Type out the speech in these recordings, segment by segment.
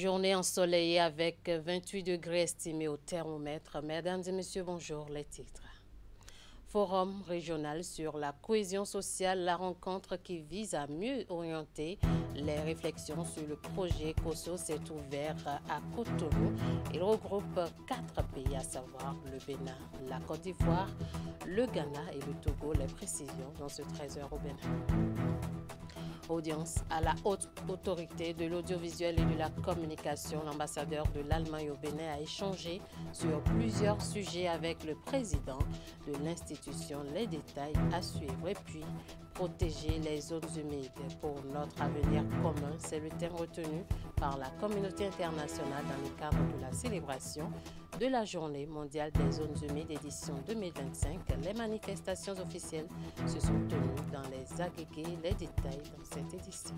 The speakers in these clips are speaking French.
journée ensoleillée avec 28 degrés estimés au thermomètre. Mesdames et messieurs, bonjour, les titres. Forum régional sur la cohésion sociale, la rencontre qui vise à mieux orienter les réflexions sur le projet COSO s'est ouvert à Cotonou. Il regroupe 4 pays, à savoir le Bénin, la Côte d'Ivoire, le Ghana et le Togo. Les précisions dans ce 13h au Bénin. Audience à la haute autorité de l'audiovisuel et de la communication. L'ambassadeur de l'Allemagne au Bénin a échangé sur plusieurs sujets avec le président de l'institution. Les détails à suivre. Et puis, protéger les zones humides pour notre avenir commun. C'est le thème retenu par la communauté internationale dans le cadre de la célébration de la Journée mondiale des zones humides édition 2025. Les manifestations officielles se sont tenues dans les Agégués. Les détails dans cette édition.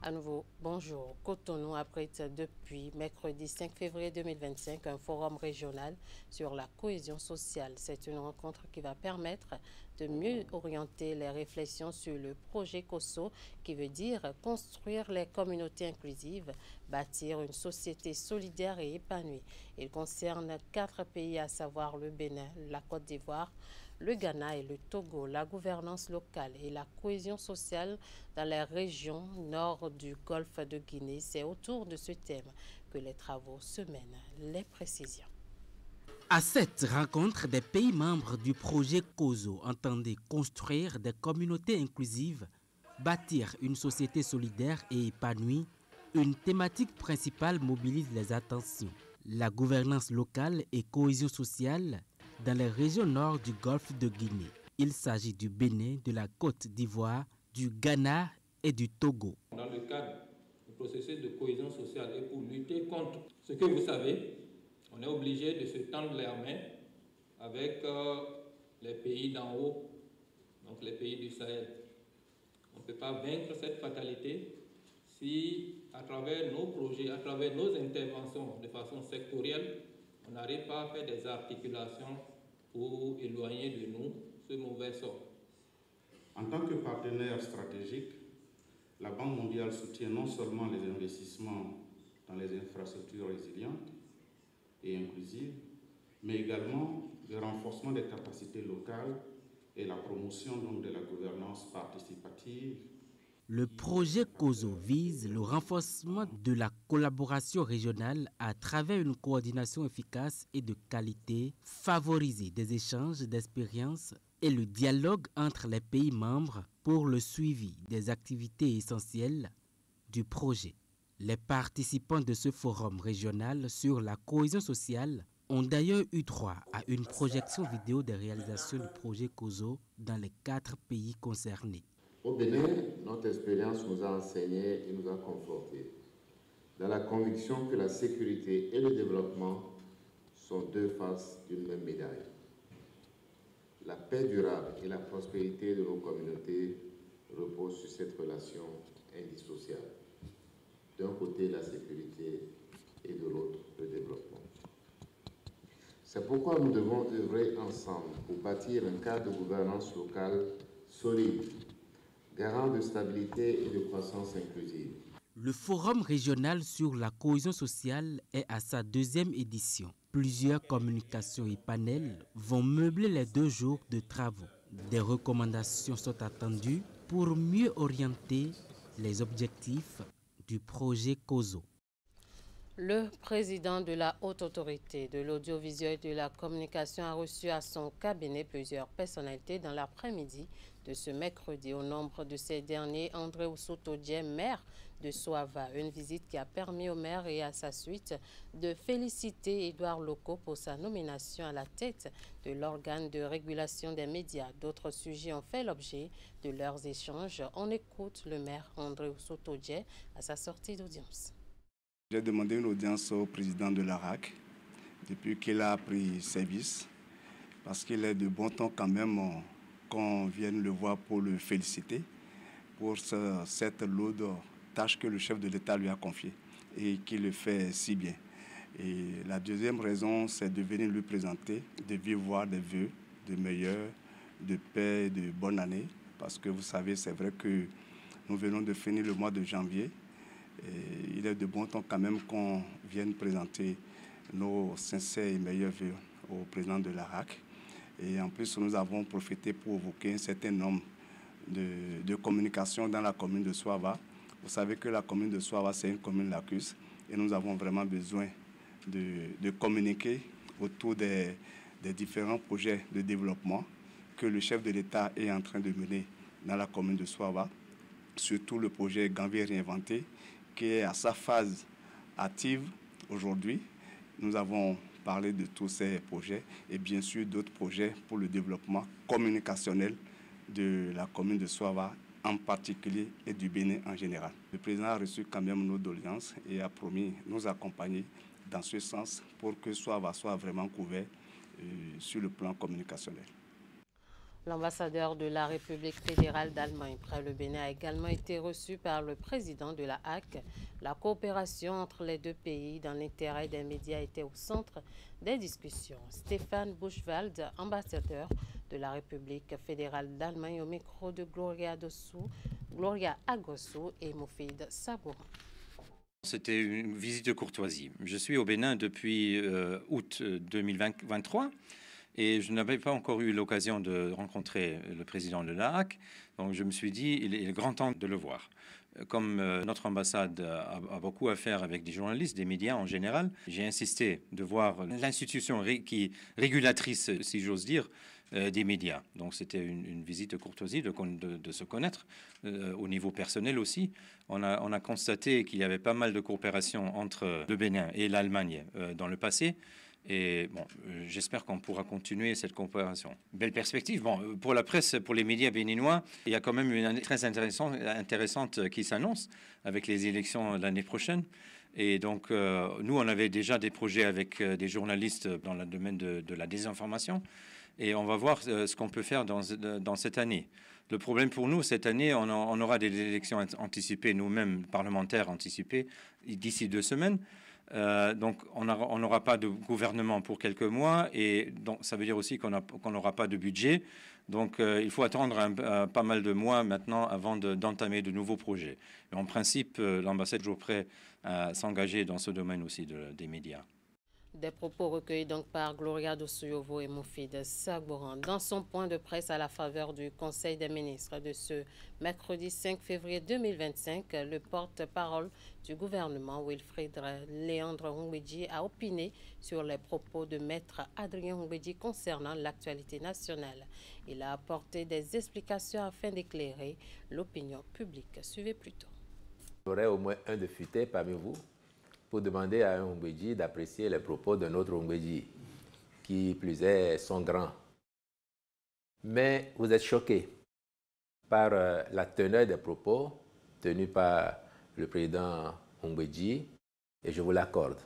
À nouveau, bonjour. Cotonou abrite depuis mercredi 5 février 2025 un forum régional sur la cohésion sociale. C'est une rencontre qui va permettre de mieux orienter les réflexions sur le projet COSO, qui veut dire construire les communautés inclusives, bâtir une société solidaire et épanouie. Il concerne 4 pays, à savoir le Bénin, la Côte d'Ivoire, le Ghana et le Togo. La gouvernance locale et la cohésion sociale dans les régions nord du golfe de Guinée. C'est autour de ce thème que les travaux se mènent. Les précisions. À cette rencontre, des pays membres du projet COSO entendaient construire des communautés inclusives, bâtir une société solidaire et épanouie. Une thématique principale mobilise les attentions: la gouvernance locale et cohésion sociale dans les régions nord du golfe de Guinée. Il s'agit du Bénin, de la Côte d'Ivoire, du Ghana et du Togo. Dans le cadre du processus de cohésion sociale et pour lutter contre ce que vous savez, on est obligé de se tendre les mains avec les pays d'en haut, donc les pays du Sahel. On ne peut pas vaincre cette fatalité si, à travers nos projets, à travers nos interventions de façon sectorielle, on n'arrive pas à faire des articulations pour éloigner de nous ce mauvais sort. En tant que partenaire stratégique, la Banque mondiale soutient non seulement les investissements dans les infrastructures résilientes et inclusives, mais également le renforcement des capacités locales et la promotion donc de la gouvernance participative. Le projet COSO vise le renforcement de la collaboration régionale à travers une coordination efficace et de qualité, favoriser des échanges d'expériences et le dialogue entre les pays membres pour le suivi des activités essentielles du projet. Les participants de ce forum régional sur la cohésion sociale ont d'ailleurs eu droit à une projection vidéo des réalisations du projet COSO dans les 4 pays concernés. Au Bénin, notre expérience nous a enseigné et nous a confortés dans la conviction que la sécurité et le développement sont 2 faces d'une même médaille. La paix durable et la prospérité de nos communautés reposent sur cette relation indissociable. D'un côté, la sécurité et de l'autre, le développement. C'est pourquoi nous devons œuvrer ensemble pour bâtir un cadre de gouvernance locale solide, garant de stabilité et de croissance inclusive. Le Forum régional sur la cohésion sociale est à sa 2e édition. Plusieurs communications et panels vont meubler les 2 jours de travaux. Des recommandations sont attendues pour mieux orienter les objectifs du projet COSO. Le président de la Haute Autorité de l'Audiovisuel et de la Communication a reçu à son cabinet plusieurs personnalités dans l'après-midi de ce mercredi. Au nombre de ces derniers, André Ousoto-Dieng, maire de Soava. Une visite qui a permis au maire et à sa suite de féliciter Édouard Loko pour sa nomination à la tête de l'organe de régulation des médias. D'autres sujets ont fait l'objet de leurs échanges. On écoute le maire André Ousoto-Dieng à sa sortie d'audience. J'ai demandé une audience au président de l'ARAC depuis qu'il a pris service, parce qu'il est de bon temps quand même qu'on vienne le voir pour le féliciter pour cette lourde tâche que le chef de l'État lui a confiée et qu'il le fait si bien. Et la deuxième raison, c'est de venir lui présenter, de vive voix des vœux de meilleurs, de paix et de bonne année, parce que vous savez, c'est vrai que nous venons de finir le mois de janvier. Et il est de bon temps quand même qu'on vienne présenter nos sincères et meilleurs vœux au président de la RAC. Et en plus, nous avons profité pour évoquer un certain nombre de communications dans la commune de Soava. Vous savez que la commune de Soava, c'est une commune lacustre et nous avons vraiment besoin de communiquer autour des différents projets de développement que le chef de l'État est en train de mener dans la commune de Soava, surtout le projet Gambier Réinventé, qui est à sa phase active aujourd'hui. Nous avons parlé de tous ces projets et bien sûr d'autres projets pour le développement communicationnel de la commune de Soava en particulier et du Bénin en général. Le président a reçu quand même nos doléances et a promis nous accompagner dans ce sens pour que Soava soit vraiment couvert sur le plan communicationnel. L'ambassadeur de la République fédérale d'Allemagne près le Bénin a également été reçu par le président de la HAC. La coopération entre les deux pays dans l'intérêt des médias était au centre des discussions. Stéphane Buchwald, ambassadeur de la République fédérale d'Allemagne, au micro de Gloria Agosso et Moufid Sabourin. C'était une visite de courtoisie. Je suis au Bénin depuis août 2023. Et je n'avais pas encore eu l'occasion de rencontrer le président de la HAC, donc je me suis dit, il est grand temps de le voir. Comme notre ambassade a beaucoup à faire avec des journalistes, des médias en général, j'ai insisté de voir l'institution qui régulatrice, si j'ose dire, des médias. Donc c'était une visite de courtoisie, de se connaître au niveau personnel aussi. On a constaté qu'il y avait pas mal de coopération entre le Bénin et l'Allemagne dans le passé. Et bon, j'espère qu'on pourra continuer cette coopération. Belle perspective. Bon, pour la presse, pour les médias béninois, il y a quand même une année très intéressante qui s'annonce avec les élections l'année prochaine. Et donc, nous, on avait déjà des projets avec des journalistes dans le domaine de la désinformation. Et on va voir ce qu'on peut faire dans cette année. Le problème pour nous, cette année, on aura des élections anticipées, nous-mêmes, parlementaires anticipées, d'ici 2 semaines. Donc, on n'aura pas de gouvernement pour quelques mois et donc ça veut dire aussi qu'on n'aura pas de budget. Donc, il faut attendre pas mal de mois maintenant avant d'entamer de nouveaux projets. Mais en principe, l'ambassade est toujours prête à s'engager dans ce domaine aussi des médias. Des propos recueillis donc par Gloria Agosso et Moufid Sabourin dans son point de presse à la faveur du Conseil des ministres de ce mercredi 5 février 2025. Le porte-parole du gouvernement, Wilfried Léandre Ngwedji, a opiné sur les propos de maître Adrien Ngwedji concernant l'actualité nationale. Il a apporté des explications afin d'éclairer l'opinion publique. Suivez plutôt. Il y aurait au moins un de futé parmi vous pour demander à un Ngwedji d'apprécier les propos d'un autre Ngwedji, qui plus est sont grands. Mais vous êtes choqué par la teneur des propos tenus par le président Ngwedji, et je vous l'accorde.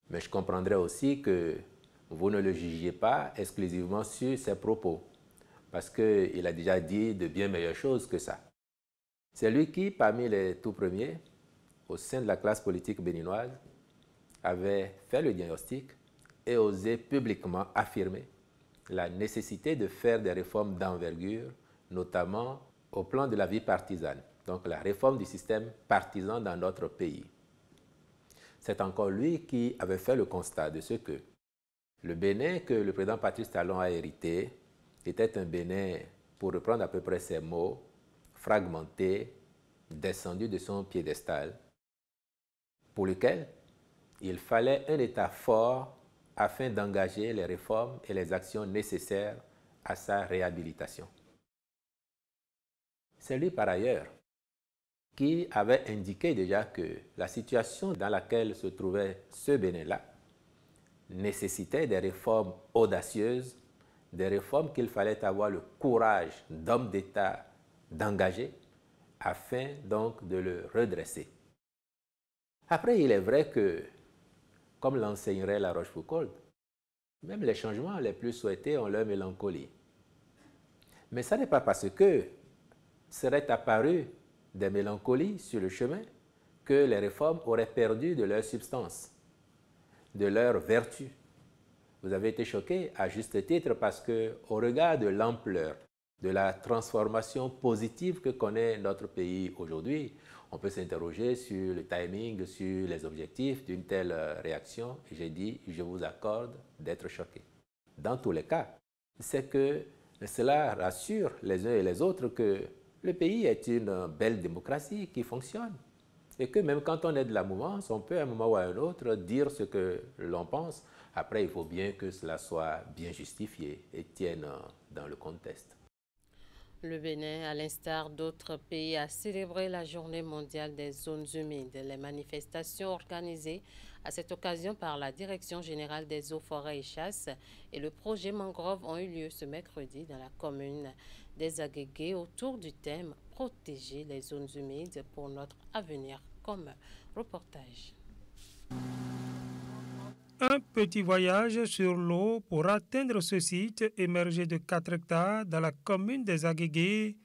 Mais je comprendrais aussi que vous ne le jugiez pas exclusivement sur ses propos, parce qu'il a déjà dit de bien meilleures choses que ça. C'est lui qui, parmi les tout premiers, au sein de la classe politique béninoise, avait fait le diagnostic et osé publiquement affirmer la nécessité de faire des réformes d'envergure, notamment au plan de la vie partisane, donc la réforme du système partisan dans notre pays. C'est encore lui qui avait fait le constat de ce que le Bénin que le président Patrice Talon a hérité était un Bénin, pour reprendre à peu près ses mots, fragmenté, descendu de son piédestal, pour lequel il fallait un État fort afin d'engager les réformes et les actions nécessaires à sa réhabilitation. C'est lui, par ailleurs, qui avait indiqué déjà que la situation dans laquelle se trouvait ce Bénin-là nécessitait des réformes audacieuses, des réformes qu'il fallait avoir le courage d'homme d'État d'engager afin donc de le redresser. Après, il est vrai que, comme l'enseignerait La Rochefoucauld, même les changements les plus souhaités ont leur mélancolie. Mais ça n'est pas parce que seraient apparues des mélancolies sur le chemin que les réformes auraient perdu de leur substance, de leur vertu. Vous avez été choqué à juste titre parce que, au regard de l'ampleur de la transformation positive que connaît notre pays aujourd'hui, On peut s'interroger sur le timing, sur les objectifs d'une telle réaction. Et j'ai dit, je vous accorde d'être choqué. Dans tous les cas, c'est que cela rassure les uns et les autres que le pays est une belle démocratie qui fonctionne. Et que même quand on est de la mouvance, on peut à un moment ou à un autre dire ce que l'on pense. Après, il faut bien que cela soit bien justifié et tienne dans le contexte. Le Bénin, à l'instar d'autres pays, a célébré la Journée mondiale des zones humides. Les manifestations organisées à cette occasion par la Direction générale des eaux, forêts et chasses et le projet Mangrove ont eu lieu ce mercredi dans la commune des Agégués autour du thème « Protéger les zones humides pour notre avenir commun ». Reportage. Un petit voyage sur l'eau pour atteindre ce site émergé de 4 hectares dans la commune des Agégués,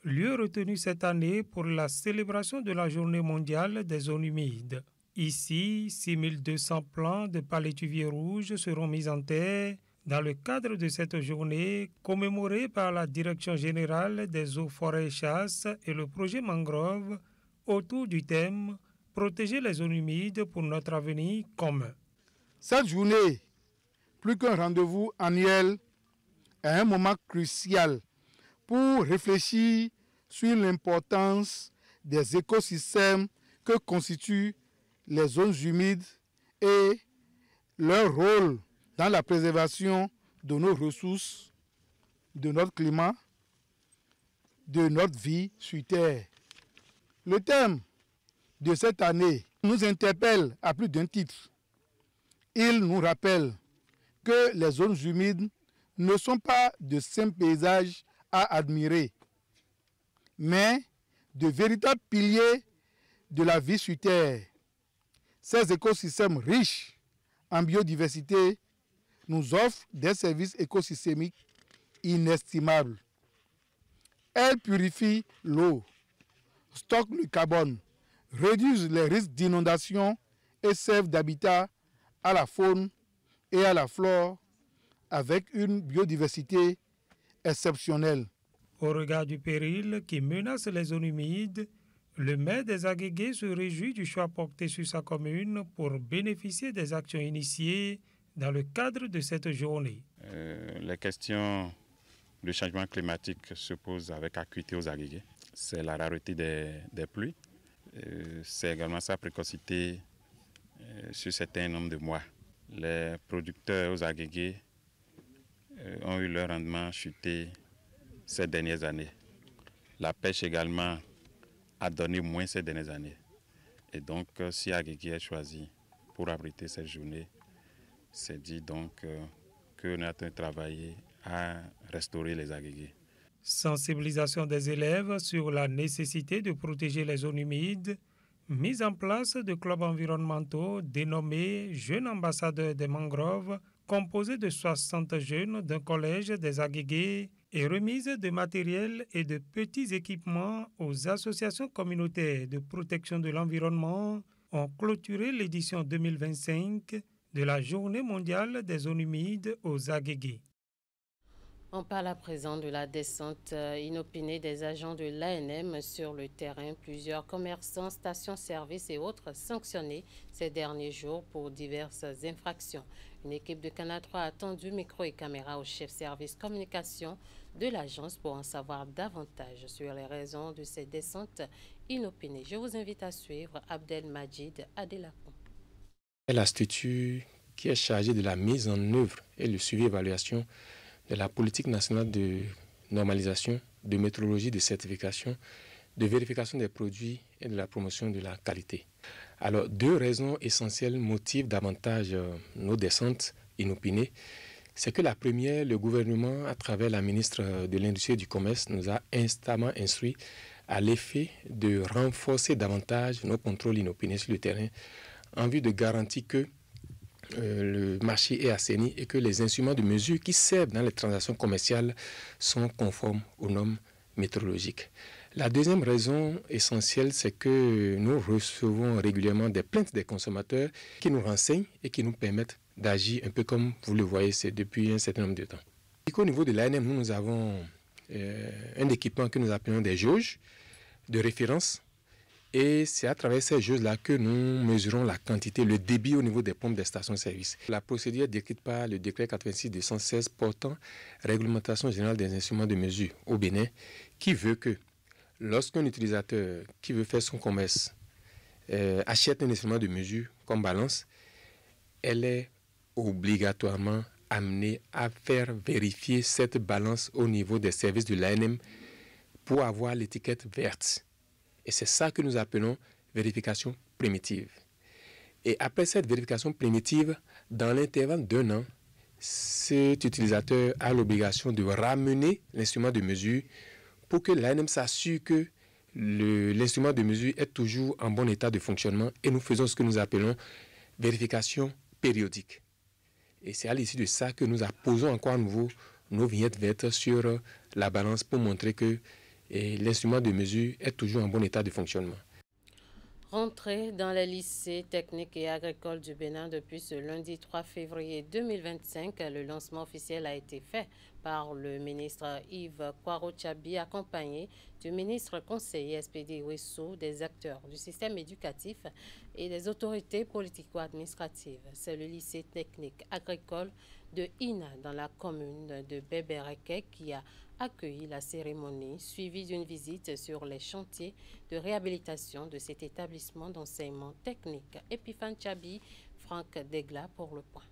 lieu retenu cette année pour la célébration de la Journée mondiale des zones humides. Ici, 6200 plants de palétuviers rouges seront mis en terre dans le cadre de cette journée commémorée par la Direction générale des eaux, forêts et chasses et le projet Mangrove autour du thème « Protéger les zones humides pour notre avenir commun ». Cette journée, plus qu'un rendez-vous annuel, est un moment crucial pour réfléchir sur l'importance des écosystèmes que constituent les zones humides et leur rôle dans la préservation de nos ressources, de notre climat, de notre vie sur Terre. Le thème de cette année nous interpelle à plus d'un titre. Il nous rappelle que les zones humides ne sont pas de simples paysages à admirer, mais de véritables piliers de la vie sur Terre. Ces écosystèmes riches en biodiversité nous offrent des services écosystémiques inestimables. Elles purifient l'eau, stockent le carbone, réduisent les risques d'inondation et servent d'habitat à la faune et à la flore avec une biodiversité exceptionnelle. Au regard du péril qui menace les zones humides, le maire des Agégués se réjouit du choix porté sur sa commune pour bénéficier des actions initiées dans le cadre de cette journée. Les questions du changement climatique se posent avec acuité aux Agégués. C'est la rareté des pluies, c'est également sa précocité sur certains nombres de mois. Les producteurs aux Agégués ont eu leur rendement chuté ces dernières années. La pêche également a donné moins ces dernières années. Et donc, si Agégué est choisi pour abriter cette journée, c'est dit donc que nous avons travaillé à restaurer les Agégués. Sensibilisation des élèves sur la nécessité de protéger les zones humides, mise en place de clubs environnementaux dénommés Jeunes ambassadeurs des mangroves, composés de 60 jeunes d'un collège des Agégués, et remise de matériel et de petits équipements aux associations communautaires de protection de l'environnement ont clôturé l'édition 2025 de la Journée mondiale des zones humides aux Agégués. On parle à présent de la descente inopinée des agents de l'ANM sur le terrain. Plusieurs commerçants, stations-service et autres sanctionnés ces derniers jours pour diverses infractions. Une équipe de Canal 3 a tendu micro et caméra au chef service communication de l'agence pour en savoir davantage sur les raisons de ces descentes inopinées. Je vous invite à suivre Abdelmajid Adelakon. La structure qui est chargée de la mise en œuvre et le suivi et évaluation de la politique nationale de normalisation, de métrologie, de certification, de vérification des produits et de la promotion de la qualité. Alors, deux raisons essentielles motivent davantage nos descentes inopinées. C'est que la première, le gouvernement, à travers la ministre de l'Industrie et du Commerce, nous a instamment instruit à l'effet de renforcer davantage nos contrôles inopinés sur le terrain en vue de garantir que le marché est assaini et que les instruments de mesure qui servent dans les transactions commerciales sont conformes aux normes métrologiques. La deuxième raison essentielle, c'est que nous recevons régulièrement des plaintes des consommateurs qui nous renseignent et qui nous permettent d'agir un peu comme vous le voyez, c'est depuis un certain nombre de temps. Au niveau de l'ANM, nous avons un équipement que nous appelons des jauges de référence Et c'est à travers ces jauges-là que nous mesurons la quantité, le débit au niveau des pompes des stations-service. La procédure est décrite par le décret 86-216 portant réglementation générale des instruments de mesure au Bénin, qui veut que lorsqu'un utilisateur qui veut faire son commerce achète un instrument de mesure comme balance, elle est obligatoirement amenée à faire vérifier cette balance au niveau des services de l'ANM pour avoir l'étiquette verte. Et c'est ça que nous appelons vérification primitive. Et après cette vérification primitive, dans l'intervalle d'1 an, cet utilisateur a l'obligation de ramener l'instrument de mesure pour que l'ANM s'assure que l'instrument de mesure est toujours en bon état de fonctionnement. Et nous faisons ce que nous appelons vérification périodique. Et c'est à l'issue de ça que nous apposons encore à nouveau nos vignettes vertes sur la balance pour montrer que l'instrument de mesure est toujours en bon état de fonctionnement. Rentrée dans les lycées techniques et agricoles du Bénin depuis ce lundi 3 février 2025, le lancement officiel a été fait par le ministre Yves Kwaro-Tchabi, accompagné du ministre conseiller SPD Ouessou, des acteurs du système éducatif et des autorités politico-administratives. C'est le lycée technique agricole de Ina dans la commune de Bebereke qui a accueilli la cérémonie, suivie d'une visite sur les chantiers de réhabilitation de cet établissement d'enseignement technique. Epiphane Tchabi, Franck Degla pour le point.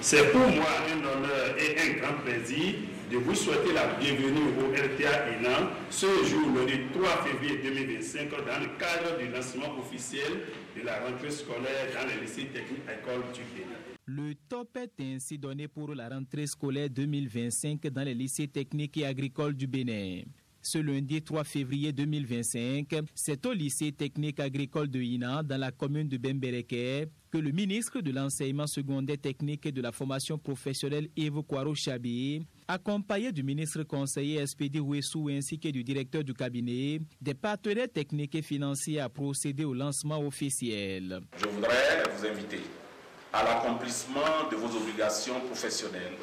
C'est pour moi un honneur et un grand plaisir de vous souhaiter la bienvenue au LTA Ina ce jour, le 3 février 2025, dans le cadre du lancement officiel de la rentrée scolaire dans les lycées techniques agricoles du Bénin. Le top est ainsi donné pour la rentrée scolaire 2025 dans les lycées techniques et agricoles du Bénin. Ce lundi 3 février 2025, c'est au lycée technique agricole de Ina, dans la commune de Bembereke, que le ministre de l'enseignement secondaire technique et de la formation professionnelle Yves Kwaro-Tchabi, accompagné du ministre conseiller SPD Ouessou ainsi que du directeur du cabinet, des partenaires techniques et financiers a procédé au lancement officiel. Je voudrais vous inviter à l'accomplissement de vos obligations professionnelles,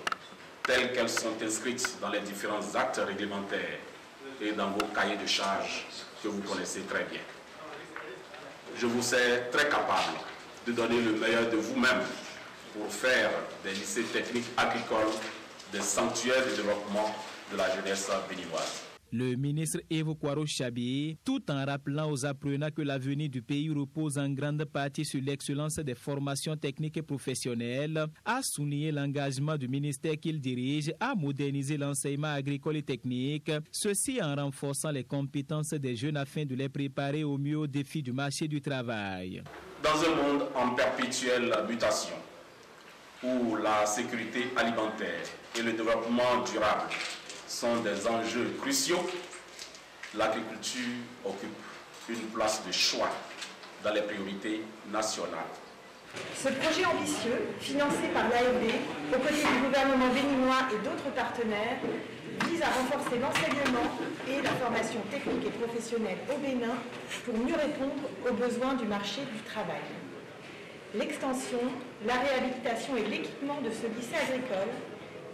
telles qu'elles sont inscrites dans les différents actes réglementaires et dans vos cahiers de charges que vous connaissez très bien. Je vous sais très capable de donner le meilleur de vous-même pour faire des lycées techniques agricoles des sanctuaires de développement de la jeunesse béninoise. Le ministre Yves Kwaro-Tchabi, tout en rappelant aux apprenants que l'avenir du pays repose en grande partie sur l'excellence des formations techniques et professionnelles, a souligné l'engagement du ministère qu'il dirige à moderniser l'enseignement agricole et technique, ceci en renforçant les compétences des jeunes afin de les préparer au mieux aux défis du marché du travail. Dans un monde en perpétuelle mutation, où la sécurité alimentaire et le développement durable sont des enjeux cruciaux, l'agriculture occupe une place de choix dans les priorités nationales. Ce projet ambitieux, financé par l'AFD, aux côtés du gouvernement béninois et d'autres partenaires, vise à renforcer l'enseignement et la formation technique et professionnelle au Bénin pour mieux répondre aux besoins du marché du travail. L'extension, la réhabilitation et l'équipement de ce lycée agricole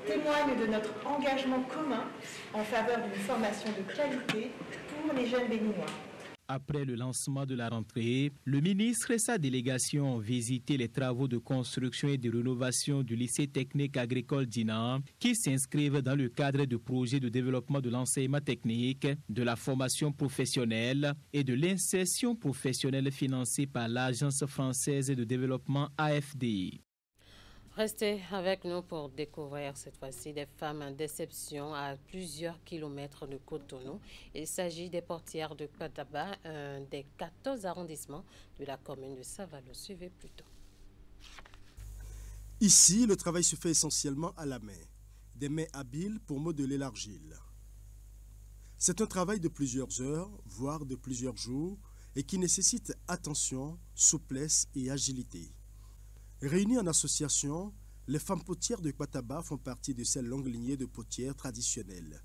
témoignent de notre engagement commun en faveur d'une formation de qualité pour les jeunes béninois. Après le lancement de la rentrée, le ministre et sa délégation ont visité les travaux de construction et de rénovation du lycée technique agricole d'Ina, qui s'inscrivent dans le cadre de projets de développement de l'enseignement technique, de la formation professionnelle et de l'insertion professionnelle financés par l'Agence française de développement AFD. Restez avec nous pour découvrir cette fois-ci des femmes en déception à plusieurs kilomètres de Cotonou. Il s'agit des portières de Pataba, un des 14 arrondissements de la commune de Savalo. Suivez plutôt. Ici, le travail se fait essentiellement à la main, des mains habiles pour modeler l'argile. C'est un travail de plusieurs heures, voire de plusieurs jours, et qui nécessite attention, souplesse et agilité. Réunies en association, les femmes potières de Pataba font partie de cette longue lignée de potières traditionnelles.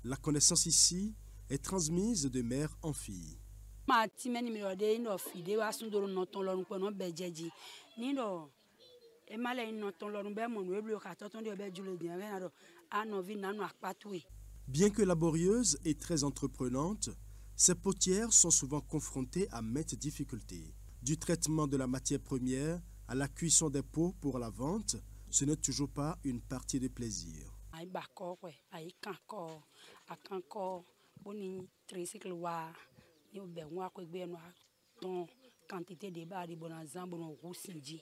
La connaissance ici est transmise de mère en fille. Bien que laborieuse et très entreprenante, Ces potières sont souvent confrontées à maintes difficultés. Du traitement de la matière première à la cuisson des pots pour la vente, ce n'est toujours pas une partie de plaisir. Quantité de bar de bonazan bon rosinji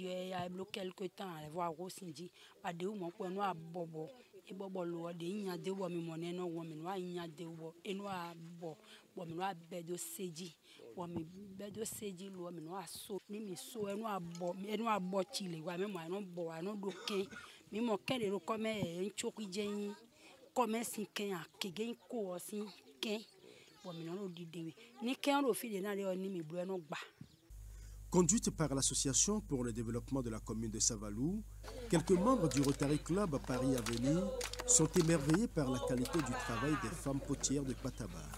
ya blo quelque temps aller voir rosinji pas de mon ko no abobo e bobo lo de nya de wo mi monè no wo mi no nya de wo e no abo wo mi no bedo seji lo mi no aso ni mi so e no abo chile wa mi mo no bo wa no do ken mi mo ken de ro come en choki jen come sin ken akege ko sin ken. Conduite par l'Association pour le développement de la commune de Savalou, quelques membres du Rotary Club Paris Avenir sont émerveillés par la qualité du travail des femmes potières de Pataba.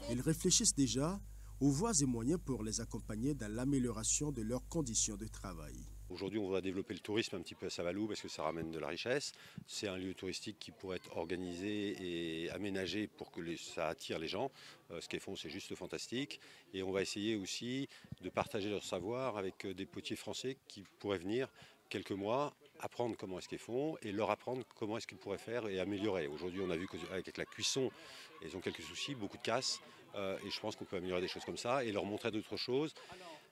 Ils réfléchissent déjà aux voies et moyens pour les accompagner dans l'amélioration de leurs conditions de travail. Aujourd'hui, on va développer le tourisme un petit peu à Savalou parce que ça ramène de la richesse. C'est un lieu touristique qui pourrait être organisé et aménagé pour que ça attire les gens. Ce qu'elles font, c'est juste fantastique. Et on va essayer aussi de partager leur savoir avec des potiers français qui pourraient venir quelques mois, apprendre comment est-ce qu'ils font et leur apprendre comment est-ce qu'ils pourraient faire et améliorer. Aujourd'hui, on a vu qu'avec la cuisson, ils ont quelques soucis, beaucoup de casse. Et je pense qu'on peut améliorer des choses comme ça et leur montrer d'autres choses.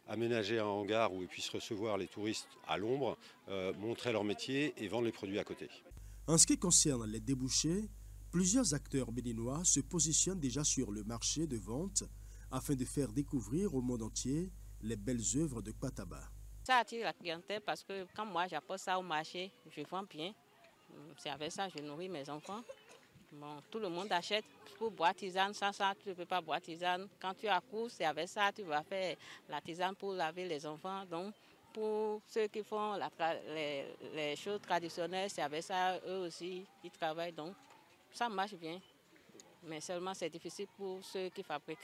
Aménager un hangar où ils puissent recevoir les touristes à l'ombre, montrer leur métier et vendre les produits à côté. En ce qui concerne les débouchés, plusieurs acteurs béninois se positionnent déjà sur le marché de vente afin de faire découvrir au monde entier les belles œuvres de Pataba. Ça attire la clientèle parce que quand moi j'apporte ça au marché, je vends bien. C'est avec ça que je nourris mes enfants. Bon, tout le monde achète pour boire tisane, sans ça tu ne peux pas boire tisane. Quand tu accouches, c'est avec ça tu vas faire la tisane pour laver les enfants. Donc pour ceux qui font les choses traditionnelles, c'est avec ça eux aussi ils travaillent. Donc ça marche bien, mais seulement c'est difficile pour ceux qui fabriquent.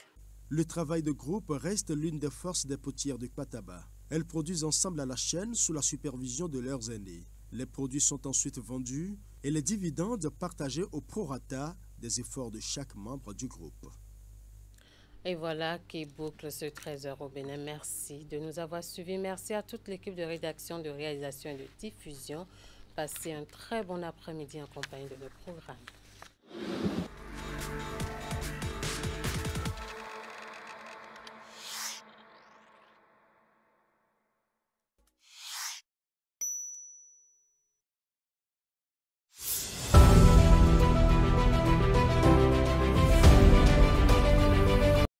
Le travail de groupe reste l'une des forces des potières de Pataba. Elles produisent ensemble à la chaîne sous la supervision de leurs aînés. Les produits sont ensuite vendus et les dividendes partagés au prorata des efforts de chaque membre du groupe. Et voilà qui boucle ce 13h au Bénin. Merci de nous avoir suivis. Merci à toute l'équipe de rédaction, de réalisation et de diffusion. Passez un très bon après-midi en compagnie de nos programmes.